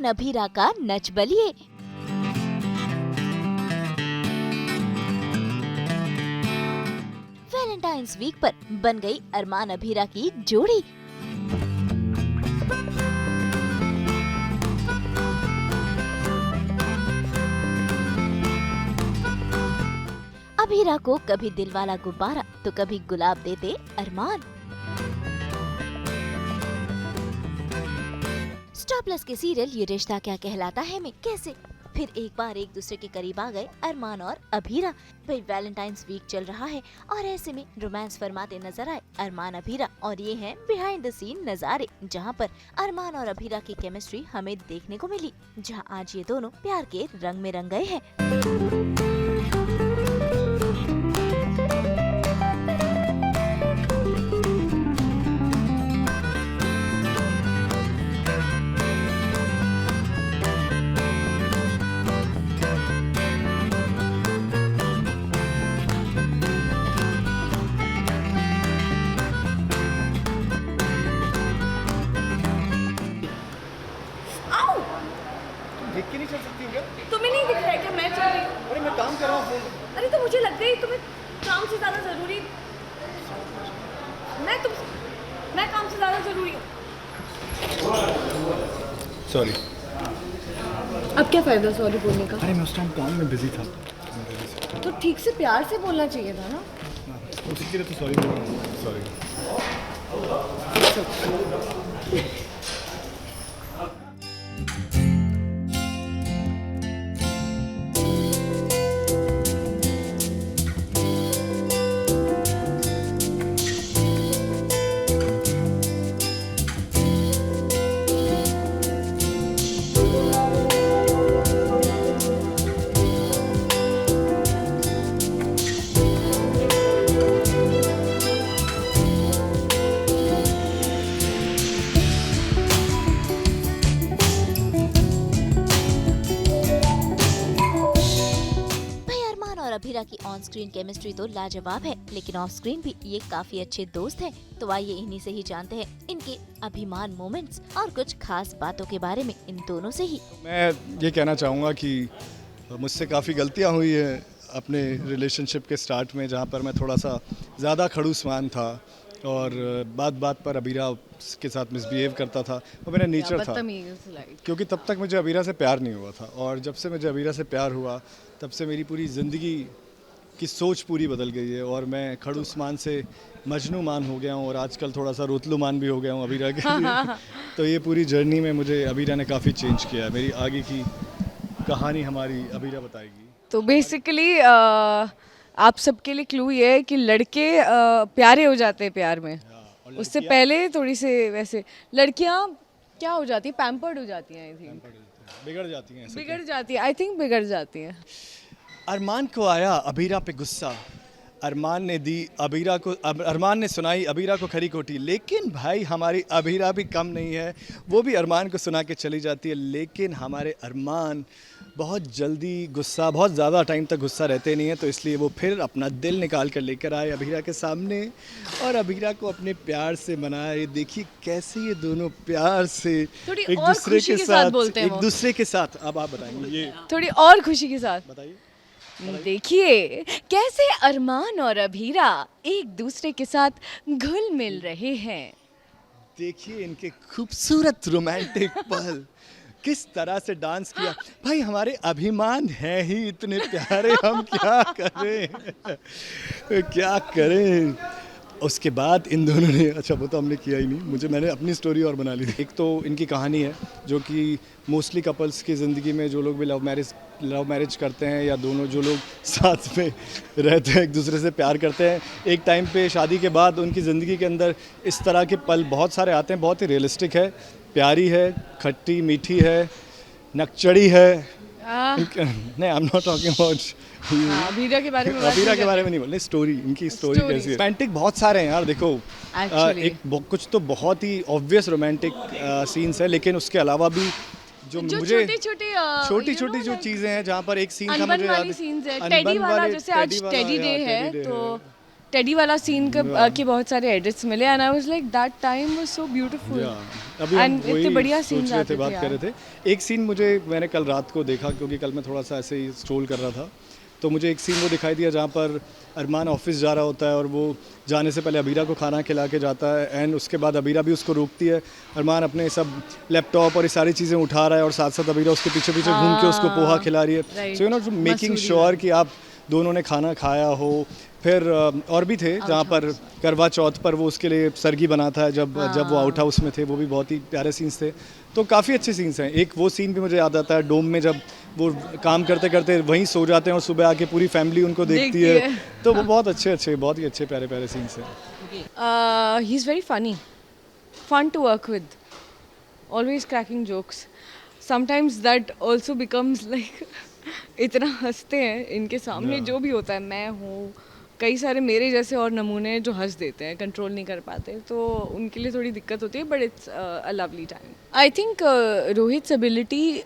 अभीरा का Nach Baliye. Valentine's week पर बन गई अरमान अभीरा की जोड़ी। अभीरा को कभी दिल वाला गुब्बारा तो कभी गुलाब देते अरमान। स्टार प्लस के सीरियल ये रिश्ता क्या कहलाता है में कैसे फिर एक बार एक दूसरे के करीब आ गए अरमान और अभीरा। भाई वैलेंटाइंस वीक चल रहा है और ऐसे में रोमांस फरमाते नजर आए अरमान अभीरा। और ये हैं बिहाइंड द सीन नजारे, जहां पर अरमान और अभीरा की केमिस्ट्री हमें देखने को मिली, जहां आज ये दोनों प्यार के रंग में रंग गए हैं। देख के नहीं चल सकती हो क्या? तुम्हें नहीं दिख रहा है क्या मैं चल रही हूँ? अरे मैं काम कर रहा हूँ फोन। अरे तो मुझे लग गई तुम्हें काम से ज़्यादा ज़रूरी। मैं काम से ज़्यादा ज़रूरी हूँ। सॉरी। अब क्या फ़ायदा सॉरी बोलने का? अरे मैं उस टाइम काम में बिजी था। तो ठीक से प्यार से बोलना चाहिए था ना। उसी के लिए तो सॉरी बोल रहा हूँ। सॉरी। अभीरा की ऑन स्क्रीन केमिस्ट्री तो लाजवाब है, लेकिन ऑफ स्क्रीन भी ये काफी अच्छे दोस्त हैं। तो आइए इन्हीं से ही जानते हैं इनके अभिमान मोमेंट्स और कुछ खास बातों के बारे में इन दोनों से ही। मैं ये कहना चाहूँगा कि मुझसे काफ़ी गलतियाँ हुई है अपने रिलेशनशिप के स्टार्ट में, जहाँ पर मैं थोड़ा सा ज़्यादा खड़ूसमान था और बात बात पर अभीरा के साथ मिसबिहेव करता था। वो मेरा नेचर था, क्योंकि तब तक मुझे अभीरा से प्यार नहीं हुआ था। और जब से मुझे अभीरा से प्यार हुआ तब से मेरी पूरी ज़िंदगी की सोच पूरी बदल गई है और मैं खड़ूसमान से मजनूमान हो गया हूँ और आजकल थोड़ा सा रोतलूमान भी हो गया हूँ अभीरा के लिए। तो ये पूरी जर्नी में मुझे अभीरा ने काफ़ी चेंज किया है। मेरी आगे की कहानी हमारी अभीरा बताएगी। तो बेसिकली आप सबके लिए क्लू ये है कि लड़के प्यारे हो जाते हैं प्यार में, उससे पहले थोड़ी से वैसे लड़कियां क्या हो जाती है, पैम्पर्ड हो जाती हैं। आई थिंक बिगड़ जाती हैं। आई थिंक बिगड़ जाती हैं। अरमान को आया अभीरा पे गुस्सा, अरमान ने सुनाई अभीरा को खरी खोटी। लेकिन भाई हमारी अभीरा भी कम नहीं है, वो भी अरमान को सुना के चली जाती है। लेकिन हमारे अरमान बहुत जल्दी गुस्सा, बहुत ज़्यादा टाइम तक गुस्सा रहते नहीं है, तो इसलिए वो फिर अपना दिल निकाल कर लेकर आए अभीरा के सामने और अभीरा को अपने प्यार से मनाए। देखिए कैसे ये दोनों प्यार से एक दूसरे के साथ अब आप बताएंगे ये थोड़ी और खुशी के साथ बताइए। देखिए कैसे अरमान और अभीरा एक दूसरे के साथ घुल मिल रहे हैं। देखिए इनके खूबसूरत रोमांटिक पल, किस तरह से डांस किया। भाई हमारे अभिमान हैं ही इतने प्यारे, हम क्या करें। उसके बाद इन दोनों ने, अच्छा वो तो हमने किया ही नहीं, मैंने अपनी स्टोरी और बना ली थी। एक तो इनकी कहानी है जो कि मोस्टली कपल्स की ज़िंदगी में, जो लोग भी लव मैरिज करते हैं या दोनों जो लोग साथ में रहते हैं एक दूसरे से प्यार करते हैं, एक टाइम पे शादी के बाद उनकी ज़िंदगी के अंदर इस तरह के पल बहुत सारे आते हैं। बहुत ही रियलिस्टिक है, प्यारी है, खट्टी मीठी है, नकचड़ी है। नहीं, I am not talking about Abhira के बारे में नहीं बोलने। इनकी स्टोरी कैसी है। रोमांटिक बहुत सारे हैं यार। देखो कुछ तो बहुत ही ऑब्वियस रोमांटिक सीन्स है, लेकिन उसके अलावा भी जो मुझे छोटी छोटी जो चीज़ें हैं, जहाँ पर एक सीन था मुझे याद, टेडी वाला, जैसे आज टेडी डे है तो टेडी वाला सीन के बहुत सारे एडिट्स मिले and I was like that time was so beautiful अभी हम एंड इतने वही बढ़िया सोच सीन्स रहे आते थे, बात कर रहे थे। एक सीन मैंने कल रात को देखा, क्योंकि कल मैं थोड़ा सा ऐसे ही स्क्रॉल कर रहा था, तो मुझे एक सीन वो दिखाई दिया जहाँ पर अरमान ऑफिस जा रहा होता है और वो जाने से पहले अबीरा को खाना खिला के जाता है, एंड उसके बाद अबीरा भी उसको रोकती है। अरमान अपने सब लैपटॉप और ये सारी चीज़ें उठा रहा है और साथ साथ अबीरा उसके पीछे पीछे घूम के उसको पोहा खिला रही है। right. So you know making sure कि आप दोनों ने खाना खाया हो। फिर और भी थे जहाँ पर करवा चौथ पर वो उसके लिए सरगी बनाता है, जब वो आउट हाउस में थे, वो भी बहुत ही प्यारे सीन्स थे। तो काफ़ी अच्छे सीन्स हैं। एक वो सीन भी मुझे याद आता है डोम में, जब वो काम करते करते वहीं सो जाते हैं और सुबह आके पूरी फैमिली उनको देखती है। तो वो बहुत बहुत ही अच्छे प्यारे प्यारे सीन्स हैं। He is very funny, fun to work with, always cracking jokes. Sometimes that also becomes like इतना हंसते हैं इनके सामने जो भी होता है। मैं हूँ, कई सारे मेरे जैसे और नमूने जो हंस देते हैं, कंट्रोल नहीं कर पाते, तो उनके लिए थोड़ी दिक्कत होती है, but it's a lovely time. I think Rohit's ability,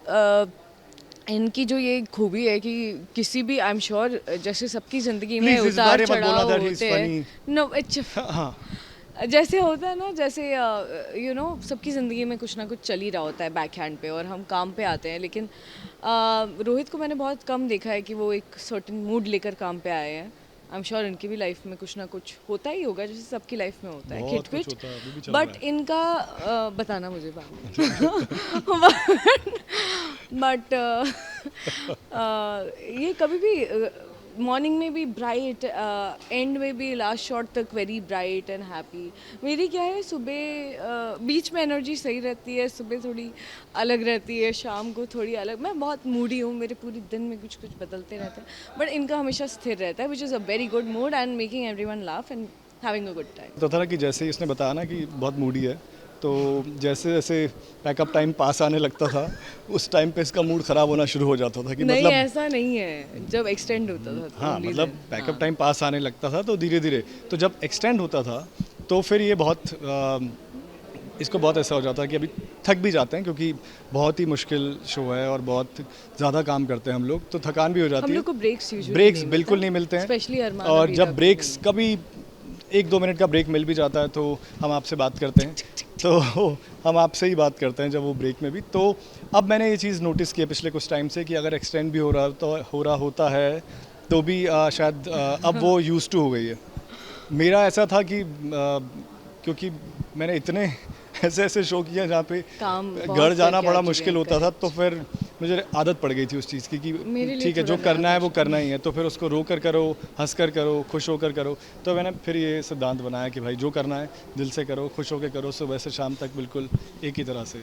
इनकी जो ये खूबी है कि किसी भी, आई एम श्योर जैसे सबकी ज़िंदगी में उतार चढ़ाव होते हैं, नो जैसे होता है ना, जैसे यू नो सबकी ज़िंदगी में कुछ ना कुछ चल ही रहा होता है बैक हैंड पे, और हम काम पे आते हैं, लेकिन रोहित को मैंने बहुत कम देखा है कि वो एक सर्टेन मूड लेकर काम पे आए हैं। आई एम श्योर इनकी भी लाइफ में कुछ ना कुछ होता ही होगा, जैसे सबकी लाइफ में होता है खिटपिट, बट इनका बताना मुझे बट ये कभी भी मॉर्निंग में भी ब्राइट, एंड में भी लास्ट शॉट तक वेरी ब्राइट एंड हैप्पी। मेरी क्या है, सुबह बीच में एनर्जी सही रहती है, सुबह थोड़ी अलग रहती है, शाम को थोड़ी अलग। मैं बहुत मूडी हूँ, मेरे पूरे दिन में कुछ कुछ बदलते रहते हैं, बट इनका हमेशा स्थिर रहता है, which is a very good mood and making everyone laugh and having a good time. तो था ना कि जैसे ही उसने बताया ना कि बहुत मूडी है, तो जैसे जैसे पैकअप टाइम पास आने लगता था, उस टाइम पे इसका मूड ख़राब होना शुरू हो जाता था कि नहीं, मतलब ऐसा नहीं है, जब एक्सटेंड होता था तो हाँ, only मतलब then, पैकअप टाइम पास आने लगता था तो धीरे धीरे, तो जब एक्सटेंड होता था तो फिर ये बहुत इसको बहुत ऐसा हो जाता है कि अभी थक भी जाते हैं, क्योंकि बहुत ही मुश्किल शो है और बहुत ज़्यादा काम करते हैं हम लोग, तो थकान भी हो जाती हम है। लोग को ब्रेक्स बिल्कुल नहीं मिलते हैं, स्पेशली अरमान और अबीरा जब को ब्रेक्स कभी 1-2 मिनट का ब्रेक मिल भी जाता है तो हम आपसे बात करते हैं, तो हम आपसे ही बात करते हैं जब वो ब्रेक में भी। तो अब मैंने ये चीज़ नोटिस की है पिछले कुछ टाइम से कि अगर एक्सटेंड भी हो रहा होता है तो भी शायद अब वो यूज टू हो गई है। मेरा ऐसा था कि क्योंकि मैंने इतने ऐसे शो किया जहाँ पे काम बहुत घर जाना करके बड़ा आ मुश्किल चुके होता हैं, था, तो फिर मुझे आदत पड़ गई थी उस चीज़ की कि मेरे लिए ठीक है, जो थोड़ा करना है नया वो करना ही है, तो फिर उसको रो कर करो, हंस कर करो, खुश होकर करो। तो मैंने फिर ये सिद्धांत बनाया कि भाई जो करना है दिल से करो, खुश होकर करो, सुबह से शाम तक बिल्कुल एक ही तरह से।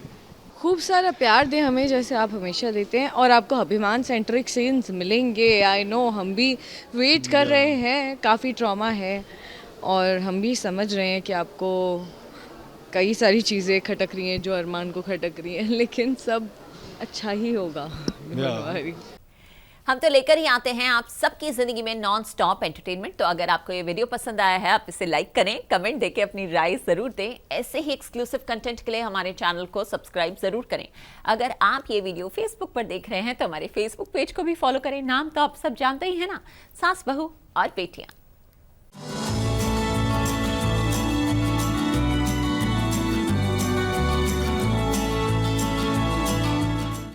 खूब सारा प्यार दें हमें, जैसे आप हमेशा देते हैं, और आपको अभिमान सेंट्रिक सीन्स मिलेंगे। आई नो, हम भी वेट कर रहे हैं, काफ़ी ट्रॉमा है और हम भी समझ रहे हैं कि आपको कई सारी चीज़ें खटक रही हैं जो अरमान को खटक रही हैं, लेकिन सब अच्छा ही होगा। हम तो लेकर ही आते हैं आप सबकी जिंदगी में नॉन स्टॉप एंटरटेनमेंट। तो अगर आपको ये वीडियो पसंद आया है, आप इसे लाइक करें, कमेंट देके अपनी राय जरूर दें। ऐसे ही एक्सक्लूसिव कंटेंट के लिए हमारे चैनल को सब्सक्राइब जरूर करें। अगर आप ये वीडियो फेसबुक पर देख रहे हैं तो हमारे फेसबुक पेज को भी फॉलो करें। नाम तो आप सब जानते ही है ना, सास बहू और बेटियां।